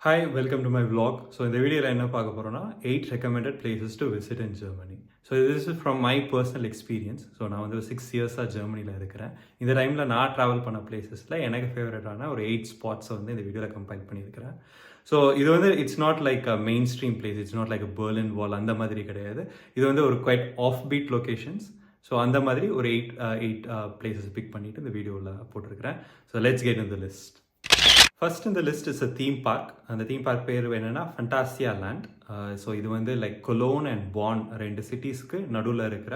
Hi, welcome to my vlog. So இந்த வீடியோவில் என்ன பார்க்க போகிறோம்னா 8 recommended places to visit in Germany. So this is from my personal experience. So நான் வந்து 6 இயர்ஸாக ஜெர்மனியில் இருக்கிறேன். இந்த டைமில் நான் ட்ராவல் பண்ண பிளேசஸில் எனக்கு ஃபேவரட்டான ஒரு 8 ஸ்பாட்ஸை வந்து இந்த வீடியோவில் கம்பைல் பண்ணியிருக்கிறேன். ஸோ இது வந்து it's not like a mainstream place, it's not like a Berlin wall அந்த மாதிரி கிடையாது. இது வந்து ஒரு quite offbeat locations. So அந்த மாதிரி ஒரு எயிட் பிளேசஸ் பிக் பண்ணிவிட்டு இந்த வீடியோவில் போட்டிருக்கிறேன். So let's get in the list. First இந்த list is a theme park. அந்த தீம் பார்க் பேர் என்னென்னா ஃபண்டாசியா லேண்ட். ஸோ இது வந்து லைக் கொலோன் அண்ட் பான் ரெண்டு சிட்டிஸ்க்கு நடுவில் இருக்கிற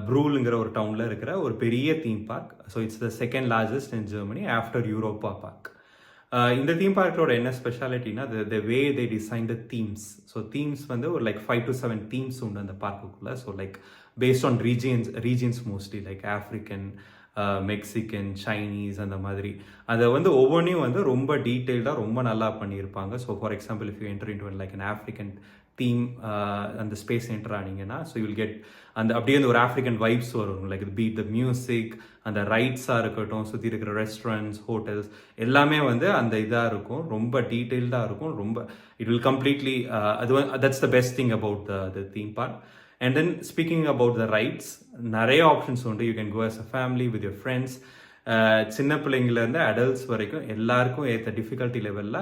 ப்ரூலுங்கிற ஒரு டவுனில் இருக்கிற ஒரு பெரிய theme park. So it's the second largest in Germany after Europa park. இந்த தீம் பார்க்கோட என்ன ஸ்பெஷாலிட்டினா the way they design the themes. So themes வந்து ஒரு லைக் 5 to 7 தீம்ஸ் உண்டு அந்த பார்க்குக்குள்ளே. So like based on regions mostly like African, Mexican, Chinese அந்த மாதிரி. அதை வந்து ஒவ்வொன்றையும் வந்து ரொம்ப டீட்டெயில்டாக ரொம்ப நல்லா பண்ணியிருப்பாங்க. So for example if you enter into like an African theme, அந்த ஸ்பேஸ் என்டர் ஆனீங்கன்னா ஸோ யூல் கெட் அந்த அப்படியே அந்த ஒரு ஆஃப்ரிக்கன் வைப்ஸ் வரும். லைக் பீட் த மியூசிக், அந்த ரைட்ஸாக இருக்கட்டும், சுற்றி இருக்கிற ரெஸ்டாரண்ட்ஸ், ஹோட்டல்ஸ் எல்லாமே வந்து அந்த இதாக இருக்கும், ரொம்ப டீட்டெயில்டாக இருக்கும். ரொம்ப it will completely that's the best thing about the theme park. And then speaking about the rides, நிறைய ஆப்ஷன்ஸ் உண்டு. You can go as a family with your friends. சின்ன பிள்ளைங்கலேருந்து அடல்ட்ஸ் வரைக்கும் எல்லாருக்கும் ஏற்ற டிஃபிகல்ட்டி லெவலில்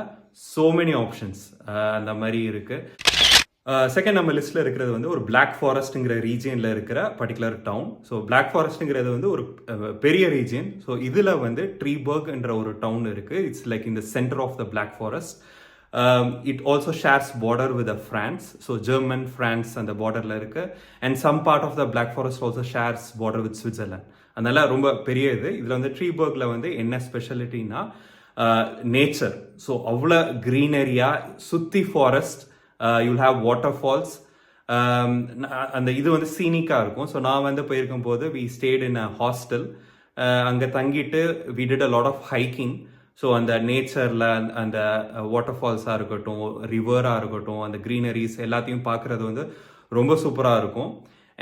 ஸோ மெனி ஆப்ஷன்ஸ் அந்த மாதிரி இருக்குது. செகண்ட் நம்ம லிஸ்ட்டில் இருக்கிறது வந்து ஒரு பிளாக் ஃபாரஸ்ட்டுங்கிற ரீஜியனில் இருக்கிற பர்டிகுலர் டவுன். ஸோ பிளாக் ஃபாரஸ்ட்டுங்கிறது வந்து ஒரு பெரிய ரீஜியன். ஸோ இதில் வந்து ட்ரீபர்க்ன்ற ஒரு டவுன் இருக்குது. It's like in the centre of the Black Forest. It also shares border with France. So German, France அந்த பார்டரில் இருக்கு. And some part of the Black Forest also shares border with Switzerland. அதனால ரொம்ப பெரிய இது. இதில் வந்து ட்ரீபர்கில் வந்து என்ன ஸ்பெஷாலிட்டின்னா நேச்சர். ஸோ அவ்வளோ க்ரீனரியாக சுற்றி forest, you'll have waterfalls. அந்த இது வந்து சீனிக்காக இருக்கும். ஸோ நான் வந்து போயிருக்கும் போது we stayed in a hostel. அங்கே தங்கிட்டு we did a lot of hiking. So அந்த நேச்சரில் அந்த வாட்டர் ஃபால்ஸாக இருக்கட்டும், ரிவராக இருக்கட்டும், அந்த க்ரீனரிஸ் எல்லாத்தையும் பார்க்குறது வந்து ரொம்ப சூப்பராக இருக்கும்.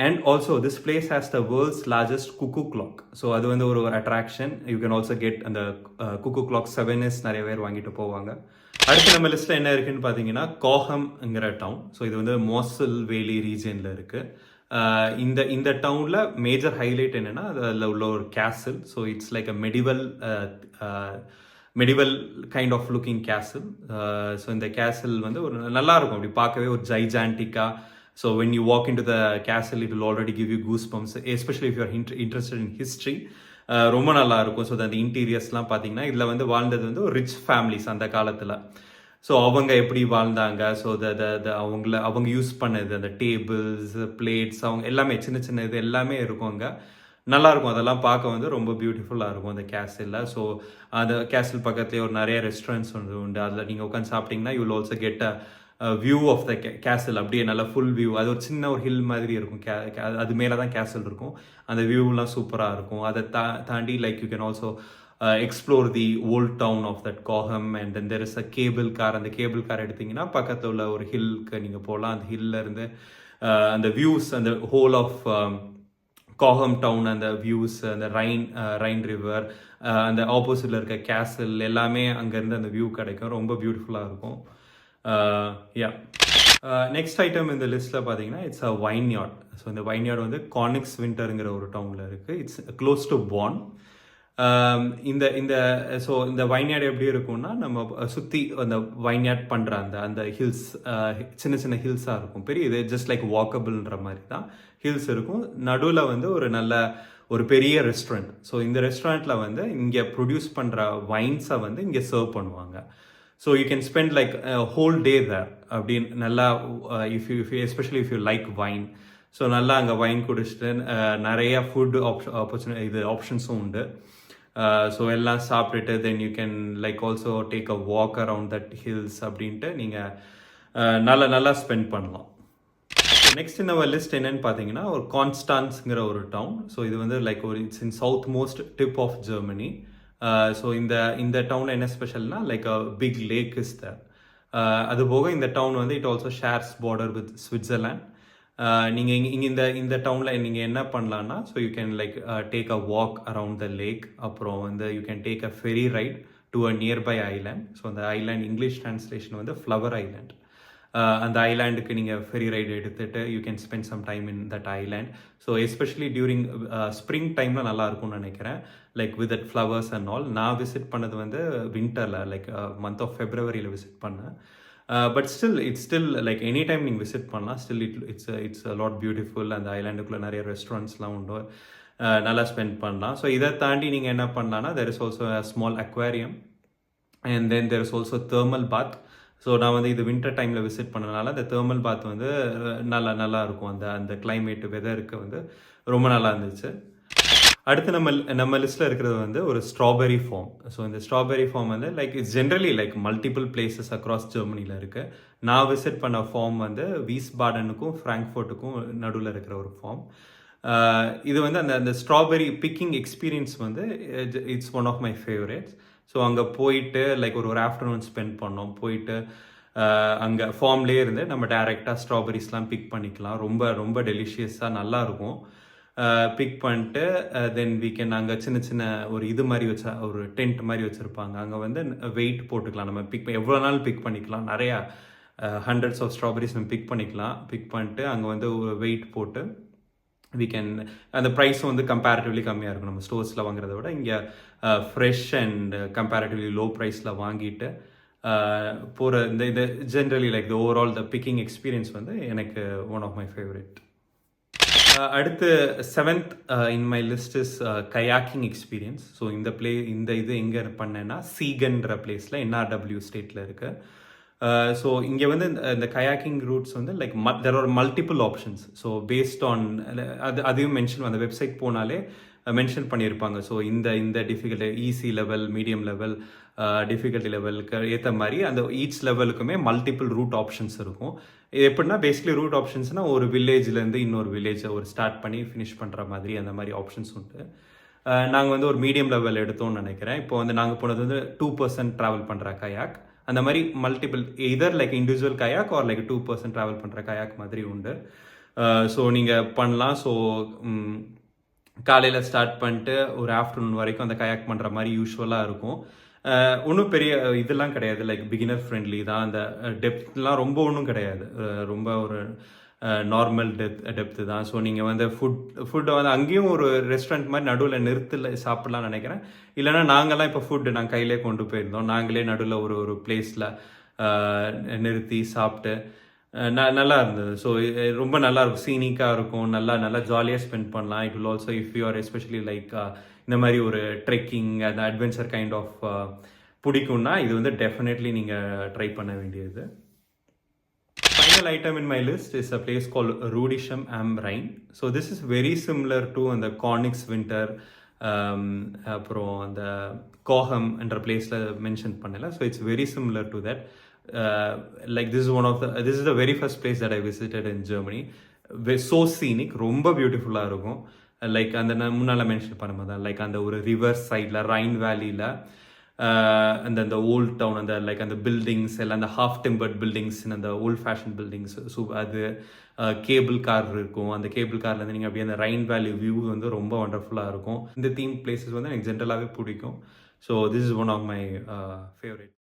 And also this place has the world's largest cuckoo clock. So அது வந்து ஒரு attraction. You can also get அந்த குக்கு கிளாக் 7s நிறைய பேர் வாங்கிட்டு போவாங்க. அடுத்து நம்ம லிஸ்ட்டில் என்ன இருக்குன்னு பார்த்தீங்கன்னா கோஹம்ங்கிற டவுன். ஸோ இது வந்து மோசல் வேலி ரீஜனில் இருக்குது. இந்த டவுனில் மேஜர் ஹைலைட் என்னென்னா அதில் உள்ள ஒரு castle. So it's like a medieval kind of looking castle. So இந்த கேசல் வந்து ஒரு நல்லா இருக்கும், அப்படி பார்க்கவே ஒரு ஜைஜான்டிக்காக. So when you walk into the castle it will already give you goosebumps, especially if you are interested in history. ரொம்ப நல்லா இருக்கும். ஸோ அந்த இன்டீரியர்ஸ்லாம் பார்த்தீங்கன்னா இதில் வந்து வாழ்ந்தது வந்து ஒரு ரிச் ஃபேமிலிஸ் அந்த காலத்தில். ஸோ அவங்க எப்படி வாழ்ந்தாங்க, ஸோ அவங்க யூஸ் பண்ணது அந்த டேபிள்ஸ், பிளேட்ஸ், அவங்க எல்லாமே சின்ன சின்ன இது எல்லாமே இருக்கும் அங்கே. நல்லாயிருக்கும், அதெல்லாம் பார்க்க வந்து ரொம்ப பியூட்டிஃபுல்லாக இருக்கும் அந்த கேசலில். ஸோ அந்த கேசல் பக்கத்துலேயே ஒரு நிறைய ரெஸ்டாரண்ட்ஸ் உண்டு. அதில் நீங்கள் உட்காந்து சாப்பிட்டீங்கன்னா you will also get a view of the castle. அப்படியே நல்ல ஃபுல் வியூ. அது ஒரு சின்ன ஒரு ஹில் மாதிரி இருக்கும். அது மேலே தான் கேசல் இருக்கும். அந்த வியூலாம் சூப்பராக இருக்கும். அதை தாண்டி like you can also explore the old town of that Cochem. And then there is a cable car. அந்த கேபிள் கார் எடுத்திங்கன்னா பக்கத்தில் உள்ள ஒரு ஹில்க்கு நீங்கள் போகலாம். அந்த ஹில்ல இருந்து அந்த வியூஸ், அந்த ஹோல் ஆஃப் கோஹம் டவுன், அந்த வியூஸ், அந்த ரைன் ரிவர், அந்த ஆப்போசிட்டில் இருக்க கேசல் எல்லாமே அங்கேருந்து அந்த வியூ கிடைக்கும். ரொம்ப பியூட்டிஃபுல்லாக இருக்கும். யா நெக்ஸ்ட் ஐட்டம் இந்த லிஸ்ட்டில் பார்த்தீங்கன்னா இட்ஸ் அ வைன்யார்ட். ஸோ இந்த வைன்யார்ட் வந்து கானிக்ஸ் விண்டருங்கிற ஒரு டவுனில் இருக்குது. இட்ஸ் க்ளோஸ் டு பான். இந்த வைன்யார்டு எப்படி இருக்கும்னா நம்ம சுற்றி அந்த வைன்யார்ட் பண்ணுற அந்த ஹில்ஸ், சின்ன சின்ன ஹில்ஸாக இருக்கும். பெரிய இது ஜஸ்ட் லைக் வாக்கபிள்ன்ற மாதிரி தான் ஹில்ஸ் இருக்கும். நடுவில் வந்து ஒரு பெரிய ரெஸ்டாரண்ட். ஸோ இந்த ரெஸ்டாரண்ட்டில் வந்து இங்கே ப்ரொடியூஸ் பண்ணுற வைன்ஸை வந்து இங்கே சர்வ் பண்ணுவாங்க. So you can spend like whole day there அப்படின்னு நல்லா. Especially if you like wine, so நல்லா அங்கே வைன் குடிச்சிட்டு நிறைய ஃபுட் ஆப்ஷன்ஸும் உண்டு. ஸோ எல்லாம் சாப்பிட்டுட்டு then you can like also take a walk around that hills அப்படின்ட்டு நீங்கள் நல்லா ஸ்பெண்ட் பண்ணலாம். நெக்ஸ்ட் நம்ம லிஸ்ட் என்னன்னு பார்த்தீங்கன்னா ஒரு கான்ஸ்டான்ஸ்ங்கிற ஒரு டவுன். ஸோ இது வந்து like it's in south most tip of Germany. So இந்த டவுனில் என்ன ஸ்பெஷல்னா like a big lake is there. அது போக இந்த டவுன் வந்து it also shares border with Switzerland. நீங்கள் இங்கே இந்த டவுனில் நீங்கள் என்ன பண்ணலான்னா, so you can like take a walk around the lake. அப்புறம் வந்து you can take a ferry ride to a nearby island. So அந்த ஐலாண்ட் இங்கிலீஷ் ட்ரான்ஸ்லேஷன் வந்து ஃப்ளவர் ஐலாண்ட். அந்த ஐலாண்டுக்கு நீங்கள் ஃபெரி ரைடு எடுத்துகிட்டு you can spend some time in that island. So especially during spring டைமில் நல்லா இருக்கும்னு நினைக்கிறேன், like with that flowers and all. நான் விசிட் பண்ணது வந்து வின்டரில், லைக் மந்த் ஆஃப் ஃபெப்ரவரியில் விசிட் பண்ணேன். But it's still like any time நீங்கள் விசிட் பண்ணலாம். Still it's lot beautiful. அந்த ஐலாண்டுக்குள்ளே நிறைய ரெஸ்டாரண்ட்ஸ்லாம் உண்டு, நல்லா ஸ்பெண்ட் பண்ணலாம். ஸோ இதை தாண்டி நீங்கள் என்ன பண்ணலான்னா, there is also a small aquarium and then there is also thermal bath. So நான் வந்து இது வின்டர் டைமில் விசிட் பண்ணனால அந்த தெர்மல் பாத் வந்து நல்லா இருக்கும். அந்த கிளைமேட்டு வெதருக்கு வந்து ரொம்ப நல்லா இருந்துச்சு. அடுத்து நம்ம லிஸ்ட்டில் இருக்கிறது வந்து ஒரு ஸ்ட்ராபெரி ஃபார்ம். ஸோ இந்த ஸ்ட்ராபெரி ஃபார்ம் வந்து like it's generally like multiple places across ஜெர்மனியில் இருக்குது. நான் விசிட் பண்ண ஃபார்ம் வந்து வீஸ்பாடனுக்கும் ஃப்ராங்க்ஃபர்ட்டுக்கும் நடுவில் இருக்கிற ஒரு ஃபார்ம். இது வந்து அந்த ஸ்ட்ராபெரி பிக்கிங் எக்ஸ்பீரியன்ஸ் வந்து it's one of my favourites. So அங்கே போயிட்டு லைக் ஒரு ஆஃப்டர்நூன் ஸ்பெண்ட் பண்ணோம். போயிட்டு அங்கே ஃபார்ம்லேயே இருந்து நம்ம டேரெக்டாக ஸ்ட்ராபெரிஸ்லாம் பிக் பண்ணிக்கலாம். ரொம்ப ரொம்ப டெலிஷியஸாக நல்லாயிருக்கும். பிக் பண்ணிட்டு தென் வீக்கெண்ட் அங்கே சின்ன சின்ன ஒரு இது மாதிரி ஒரு டென்ட் மாதிரி வச்சுருப்பாங்க. அங்கே வந்து வெயிட் போட்டுக்கலாம். நம்ம எவ்வளோ நாள் பிக் பண்ணிக்கலாம். நிறையா ஹண்ட்ரட்ஸ் ஆஃப் ஸ்ட்ராபெரிஸ் நம்ம பிக் பண்ணிக்கலாம். பிக் பண்ணிட்டு அங்கே வந்து ஒரு வெயிட் போட்டு அந்த ப்ரைஸும் வந்து கம்பேரிட்டிவ்லி கம்மியாக இருக்கும். நம்ம ஸ்டோர்ஸில் வாங்குறத விட இங்கே ஃப்ரெஷ் அண்ட் கம்பேரிட்டிவ்லி லோ ப்ரைஸில் வாங்கிட்டு போகிற இந்த generally like the overall the picking experience வந்து எனக்கு ஒன் ஆஃப் மை ஃபேவரட். அடுத்து 7th in my list is kayaking experience. So இந்த இது எங்கே பண்ணேன்னா சீகன்ற பிளேஸில் NRW ஸ்டேட்டில் இருக்குது. ஸோ இங்கே வந்து இந்த கயாக்கிங் ரூட்ஸ் வந்து like there are multiple options. So based on அதையும் மென்ஷன் அந்த வெப்சைட் போனாலே மென்ஷன் பண்ணியிருப்பாங்க. ஸோ இந்த difficulty easy level, medium level, difficulty லெவலுக்கு ஏற்ற மாதிரி அந்த ஈச் லெவலுக்குமே மல்டிபிள் ரூட் ஆப்ஷன்ஸ் இருக்கும். எப்படின்னா பேசிக்கலி ரூட் ஆப்ஷன்ஸ்னால் ஒரு வில்லேஜ்லேருந்து இன்னொரு வில்லேஜை ஒரு ஸ்டார்ட் பண்ணி ஃபினிஷ் பண்ணுற மாதிரி அந்த மாதிரி ஆப்ஷன்ஸ் உண்டு. நாங்கள் வந்து ஒரு மீடியம் லெவல் எடுத்தோம்னு நினைக்கிறேன். இப்போ வந்து நாங்கள் போனது வந்து 2 person ட்ராவல் பண்ணுற கயாக். அந்த மாதிரி multiple either like individual kayak or like 2 person travel பண்ணுற கயாக் மாதிரி உண்டு. ஸோ நீங்கள் பண்ணலாம். ஸோ காலையில் ஸ்டார்ட் பண்ணிட்டு ஒரு ஆஃப்டர்நூன் வரைக்கும் அந்த கயாக் பண்ணுற மாதிரி யூஸ்வலாக இருக்கும். ஒன்றும் பெரிய இதெல்லாம் கிடையாது, லைக் பிகினர் ஃப்ரெண்ட்லி தான். அந்த டெப்த்லாம் ரொம்ப ஒன்றும் கிடையாது, ரொம்ப ஒரு நார்மல் டெப்த்து தான். ஸோ நீங்கள் வந்து ஃபுட்டை வந்து அங்கேயும் ஒரு ரெஸ்டாரண்ட் மாதிரி நடுவில் நிறுத்தில் சாப்பிட்லான்னு நினைக்கிறேன். இல்லைனா நாங்கள்லாம் இப்போ நாங்கள் கையிலே கொண்டு போயிருந்தோம். நாங்களே நடுவில் ஒரு பிளேஸில் நிறுத்தி சாப்பிட்டு நல்லா இருந்தது. ஸோ ரொம்ப நல்லா இருக்கும், சீனிக்காக இருக்கும், நல்லா ஜாலியாக ஸ்பெண்ட் பண்ணலாம். It will also if you R especially like இந்த மாதிரி ஒரு ட்ரெக்கிங் அந்த அட்வென்ச்சர் கைண்ட் ஆஃப் பிடிக்கும்னா இது வந்து டெஃபினெட்லி நீங்கள் ட்ரை பண்ண வேண்டியது. Final item in my list is a place called Rudisham am Rhein. So this is very similar to the Cornix Winter, அப்புறம் அந்த கோஹம் என்ற பிளேஸில் மென்ஷன் பண்ணல. So it's very similar to that. Like this is the very first place that I visited in Germany. So scenic, ரொம்ப பியூட்டிஃபுல்லாக இருக்கும். Like அந்த நான் முன்னால் மென்ஷன் பண்ண மாதிரி தான், லைக் அந்த ஒரு ரிவர் சைடில் ரைன் வேலியில் அந்த ஓல்ட் டவுன், அந்த லைக் அந்த பில்டிங்ஸ் எல்லாம் அந்த ஹாஃப் டிம்பர்ட் பில்டிங்ஸ், அந்த ஓல்ட் ஃபேஷன் பில்டிங்ஸ். ஸோ அது கேபிள் கார் இருக்கும். அந்த கேபிள் கார்லேருந்து நீங்கள் அப்படியே அந்த ரைன் வேலி வியூ வந்து ரொம்ப வண்டர்ஃபுல்லாக இருக்கும். இந்த தீம் பிளேசஸ் வந்து எனக்கு ஜென்ரலாகவே பிடிக்கும். So this is one of my favourite.